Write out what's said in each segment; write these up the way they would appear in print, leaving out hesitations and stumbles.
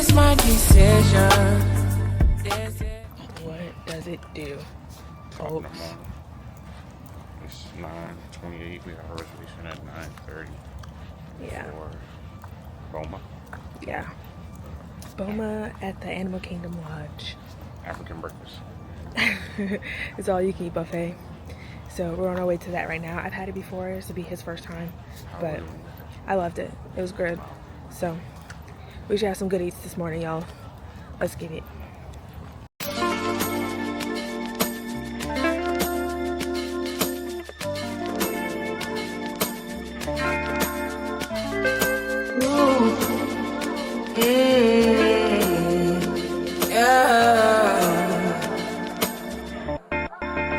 is my decision. What does it do? Oh, it's 9:28. We have a reservation at 9:30. yeah. For Boma. Yeah. Boma at the Animal Kingdom Lodge. African breakfast. It's all you can eat buffet. So we're on our way to that right now. I've had it before. This will be his first time, but I loved it. It was good. So we should have some good eats this morning, y'all. Let's get it.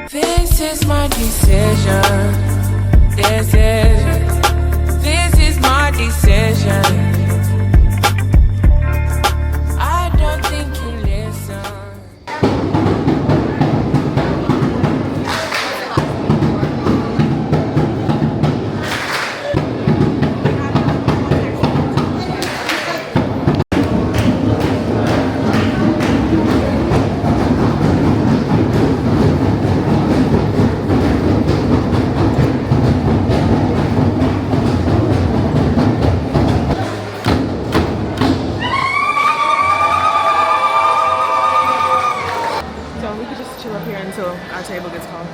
This is my decision. This is my decision. I don't think you listen. Chill up here until our table gets called.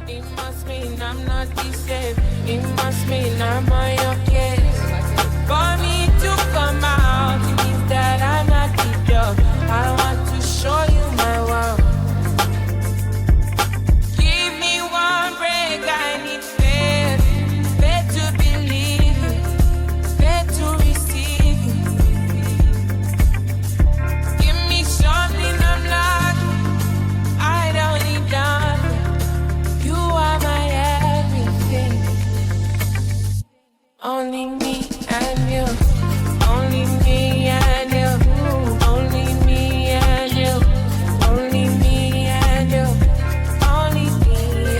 It must mean I'm not safe. It must mean I'm on your case. For me to come out, it means that I'm not the dog. I want to show you my world. Give me one break, I need faith. Faith to believe, faith to receive. Give me something I'm not. I don't need nothing. You are my everything. Only me and you. Only me and you. Only me and you. Only me and you. Only me,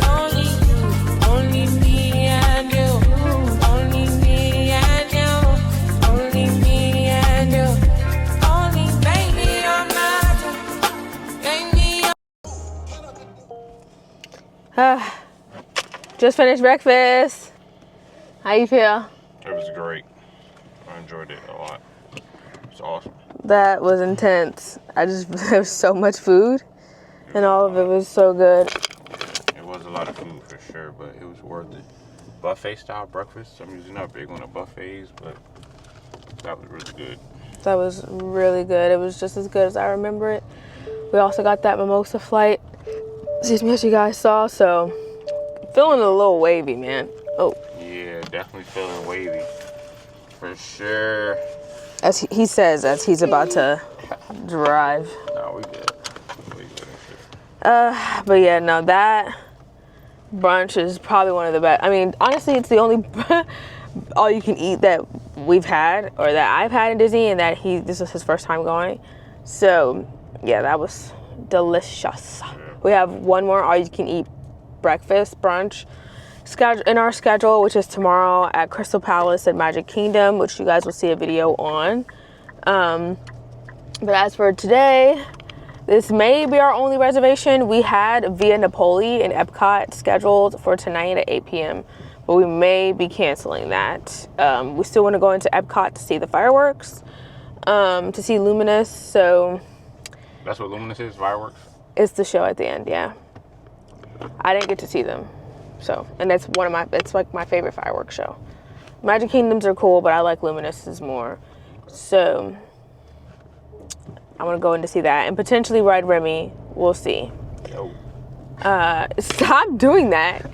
only you. Only me and you. Only me and you. Only me and you. Only baby, you're not. Baby, Just finished breakfast. How you feel? It was great. I enjoyed it a lot. It's awesome. That was intense. There was so much food, and all of it was so good. It was a lot of food for sure, but it was worth it. Buffet style breakfast. I'm usually not big on the buffets, but that was really good. That was really good. It was just as good as I remember it. We also got that mimosa flight. Excuse me, as you guys saw. So feeling a little wavy, man. Oh. Yeah, definitely feeling wavy. For sure. As he says, as he's about to drive. No, we good. We good. But yeah, no, that brunch is probably one of the best. I mean, honestly, it's the only all you can eat that we've had, or that I've had in Disney, and that this is his first time going. So yeah, that was delicious. We have one more all you can eat breakfast brunch in our schedule, which is tomorrow at Crystal Palace at Magic Kingdom, which you guys will see a video on. But as for today, this may be our only reservation. We had Via Napoli in Epcot scheduled for tonight at 8 p.m. but we may be canceling that. We still want to go into Epcot to see the fireworks, to see Luminous. So that's what Luminous is, fireworks? It's the show at the end, yeah. I didn't get to see them. So, and that's it's like my favorite fireworks show. Magic Kingdoms are cool, but I like Luminous's more. So I want to go in to see that and potentially ride Remy. We'll see. Yo. Stop doing that.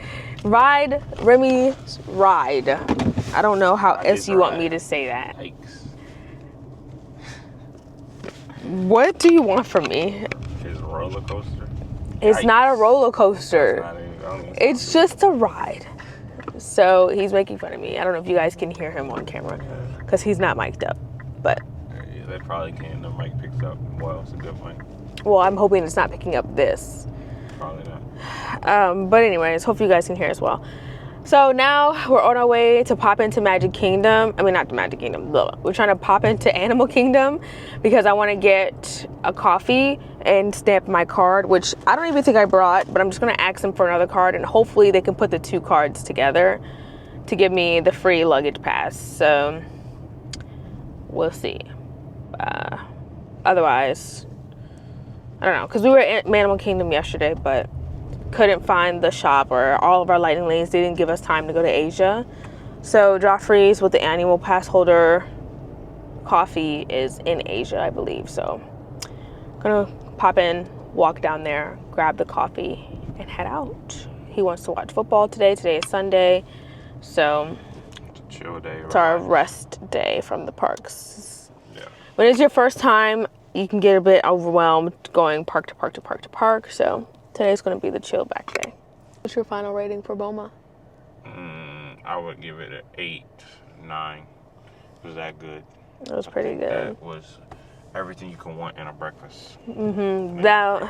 Ride Remy's ride. I don't know how else you want me to say that. Yikes. What do you want from me? It's a roller coaster. It's Yikes. not a roller coaster. It's just a ride. So he's making fun of me. I don't know if you guys can hear him on camera because he's not mic'd up. But Yeah, they probably can. The mic picks up. Well, it's a good mic. well, I'm hoping it's not picking up this. Probably not. But anyways, hopefully you guys can hear as well. So now we're on our way to pop into Magic Kingdom. I mean, not the Magic Kingdom. We're trying to pop into Animal Kingdom because I want to get a coffee and stamp my card, which I don't even think I brought, but I'm just going to ask them for another card, and hopefully they can put the 2 cards together to give me the free luggage pass. So we'll see. Otherwise, I don't know, because we were at Animal Kingdom yesterday, but couldn't find the shop, or all of our lightning lanes didn't give us time to go to Asia. So Joffrey's with the annual pass holder coffee is in Asia, I believe. So I'm gonna pop in, walk down there, grab the coffee, and head out. He wants to watch football today. Today is Sunday, so It's a chill day. it's our rest day from the parks. Yeah. When it's your first time, you can get a bit overwhelmed going park to park to park to park. So today's going to be the chill back day. What's your final rating for Boma? I would give it an 8, 9. It was that good. It was pretty good. That was everything you can want in a breakfast. That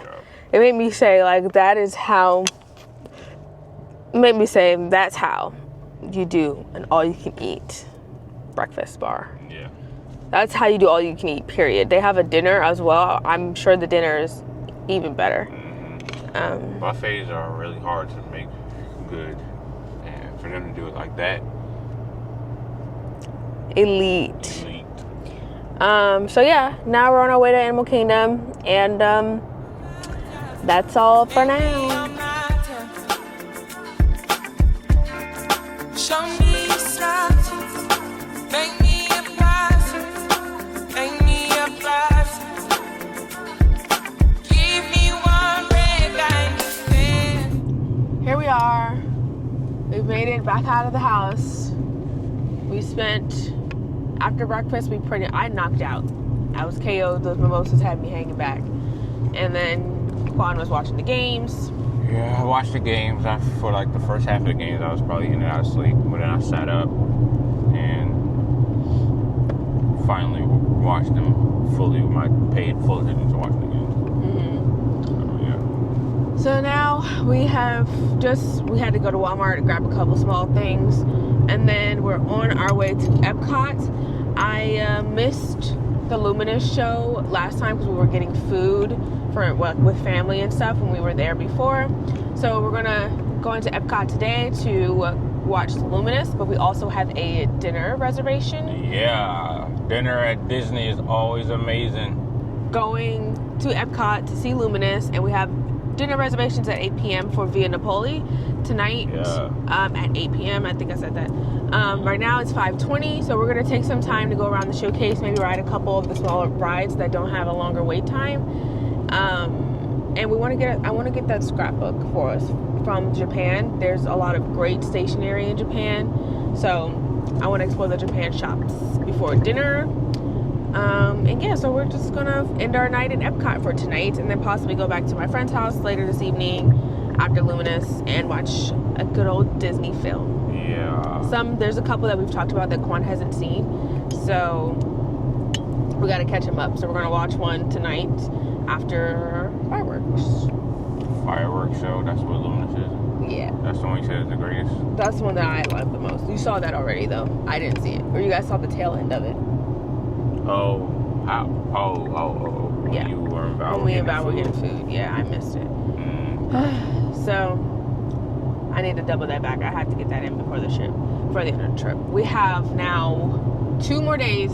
it made me say, like, that is how. It made me say that's how you do an all-you-can-eat breakfast bar. Yeah. That's how you do all-you-can-eat. Period. They have a dinner as well. I'm sure the dinner is even better. Buffets are really hard to make good, and for them to do it like that, Elite. So yeah, now we're on our way to Animal Kingdom, and that's all for now. Show me something, make me a present, make me a present. Give me one red light. Here we are. We've made it back out of the house. We spent, after breakfast, I knocked out. I was KO'd. Those mimosas had me hanging back. And then Quan was watching the games. Yeah, I watched the games. For like the first half of the games, I was probably in and out of sleep. But then I sat up and finally watched them fully. Paid full attention to watching the games. So now we had to go to Walmart to grab a couple small things, and then we're on our way to Epcot. I missed the Luminous show last time because we were getting food with family and stuff when we were there before. So we're gonna go into Epcot today to watch the Luminous, but we also have a dinner reservation. Yeah, dinner at Disney is always amazing. Going to Epcot to see Luminous, and we have dinner reservations at 8 p.m. for Via Napoli tonight. At 8 p.m. I think I said that. Right now it's 5:20, so we're gonna take some time to go around the showcase, maybe ride a couple of the smaller rides that don't have a longer wait time. And I want to get that scrapbook for us from Japan. There's a lot of great stationery in Japan, so I want to explore the Japan shops before dinner. And yeah, so we're just gonna end our night at Epcot for tonight, and then possibly go back to my friend's house later this evening after Luminous and watch a good old Disney film. Yeah. There's a couple that we've talked about that Quan hasn't seen, so we gotta catch him up. So we're gonna watch one tonight after fireworks. Fireworks show. That's what Luminous is. Yeah. That's the one you said is the greatest. That's the one that I love the most. You saw that already, though. I didn't see it, or you guys saw the tail end of it. Oh, how? Oh. When Yeah. you were about When we about were getting food. Yeah, I missed it. So I need to double that back. I had to get that in before the end of the trip. We have now 2 more days,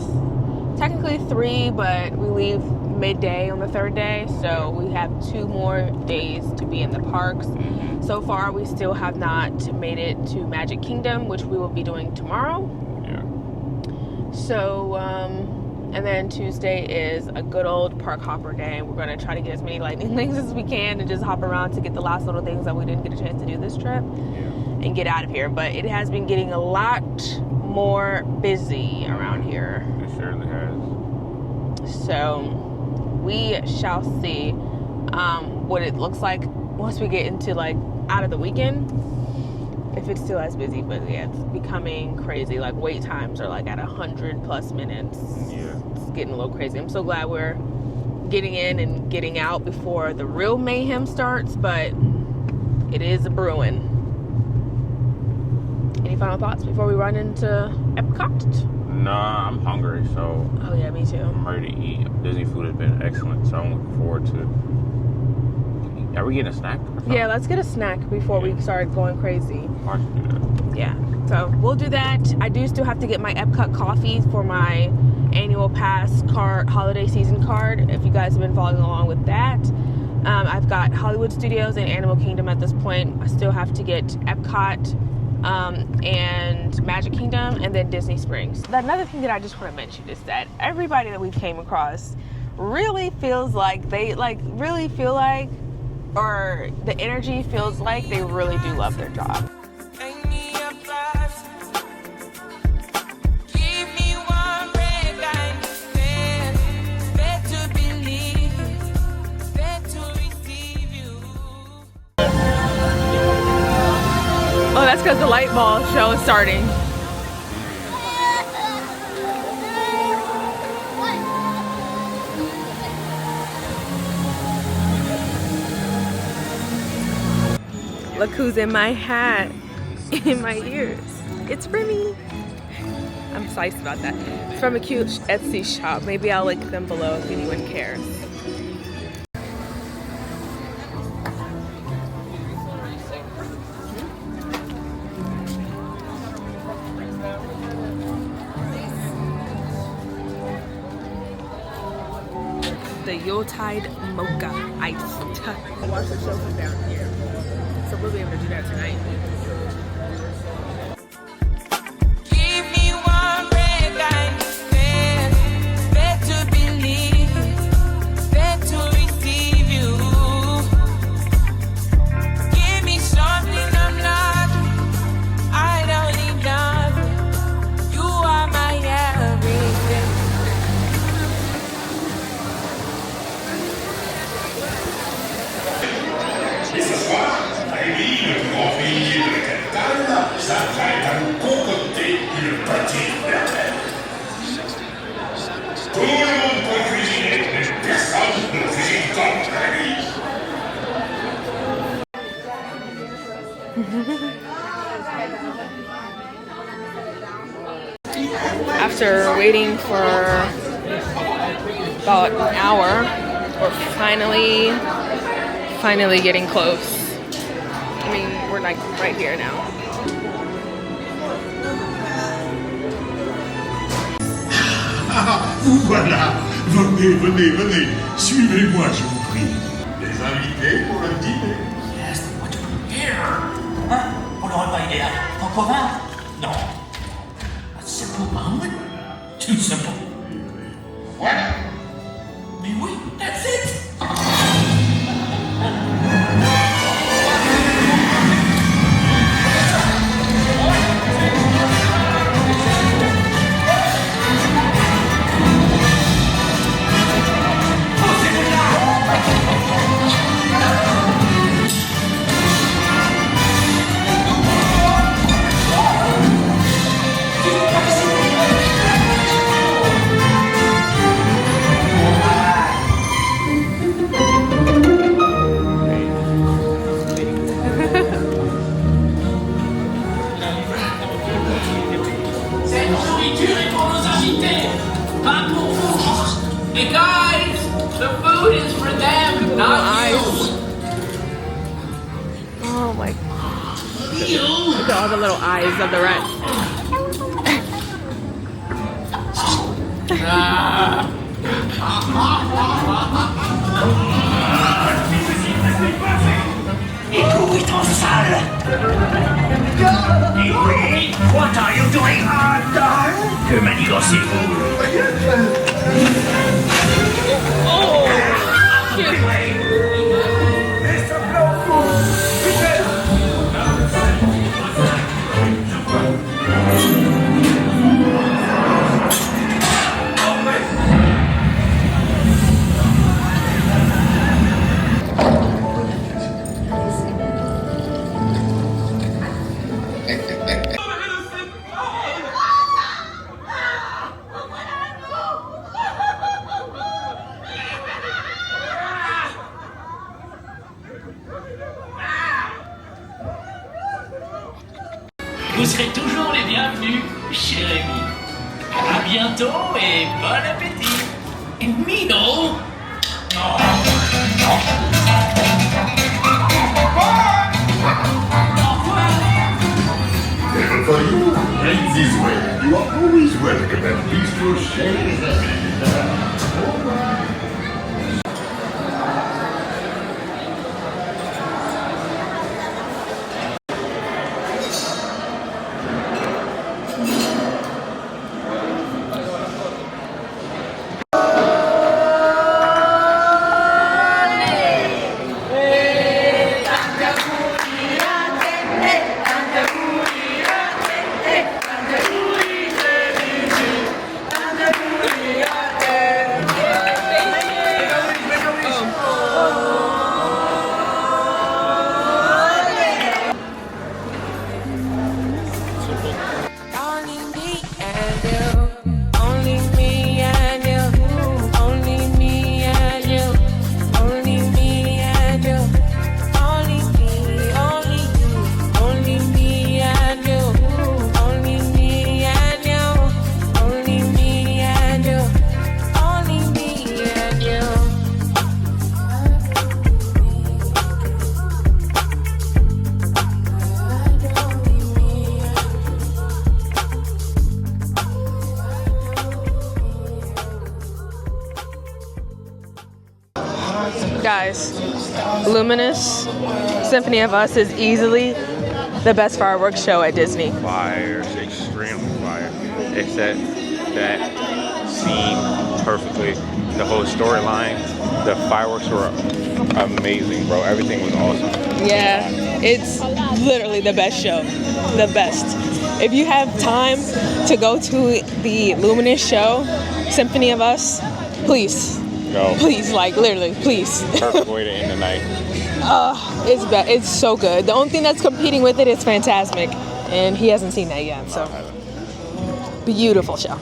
technically 3, but we leave midday on the 3rd day, so we have 2 more days to be in the parks. So far, we still have not made it to Magic Kingdom, which we will be doing tomorrow. Yeah. So, and then Tuesday is a good old park hopper day. We're going to try to get as many lightning lanes as we can and just hop around to get the last little things that we didn't get a chance to do this trip and get out of here. But it has been getting a lot more busy around here. It certainly has. So we shall see what it looks like once we get into out of the weekend. If if it's still as busy, but yeah, it's becoming crazy. Like wait times are like at 100+ minutes. Yeah. It's getting a little crazy. I'm so glad we're getting in and getting out before the real mayhem starts, but it is a brewing. Any final thoughts before we run into Epcot? Nah, I'm hungry, so. Oh yeah, me too. I'm ready to eat. Disney food has been excellent, so I'm looking forward to. Are we getting a snack? Yeah, let's get a snack before we start going crazy. I should do that. Yeah, so we'll do that. I do still have to get my Epcot coffee for my annual pass card, holiday season card, if you guys have been following along with that. I've got Hollywood Studios and Animal Kingdom at this point. I still have to get Epcot and Magic Kingdom, and then Disney Springs. Another thing that I just want to mention is that everybody that we came across really feels like or the energy feels like they really do love their job. Oh, that's because the light ball show is starting. Look who's in my hat, in my ears. It's Remy. I'm psyched about that. It's from a cute Etsy shop. Maybe I'll link them below if anyone cares. The Yuletide Mocha Iced. I'll watch the show from down here. So we'll be able to do that tonight. Give me one red eye, fair to believe, fair to receive you. Give me something I'm not, I don't need nothing. You are my everything. Et ce soir, Rémi, le grand pays de Cantal, s'apprête à nous concocter une petite merveille. Tout le monde peut cuisiner, mais personne ne cuisine comme Rémi. After waiting for about an hour, we're finally getting close. I mean, we're like right here now. Ah, vous voilà. Venez. Suivez-moi, je vous prie. Les invités pour le dîner. Yes, what to here? Hein? On n'aurait pas idée en province? Non. A simple moment? Too simple. Voilà. Mais oui, that's it. Hey guys, the food is for them, not you. Oh my God. Look at all the little eyes of the rest. Who est en salle? Oui, what are you doing? Que manigancez-vous? Oh! Shit. Vous serez toujours les bienvenus, cher ami. À bientôt et bon appétit. Mino. Table for you, right this way. You are always welcome at Bistro Chez. Only me and you. Only me and you. Only me and you. Only me and you. Only me, only you. Only me and you. Only me and you. Only me and you. Only me and you. Guys, Luminous Symphony of Us is easily the best fireworks show at Disney. Fire, it's extremely fire. They set that scene perfectly. The whole storyline, the fireworks were amazing, bro. Everything was awesome. Yeah, it's literally the best show. The best. If you have time to go to the Luminous show, Symphony of Us, please. Go. Please, like literally, please. Perfect way to end the night. It's so good. The only thing that's competing with it is Fantasmic, and he hasn't seen that yet. So beautiful show.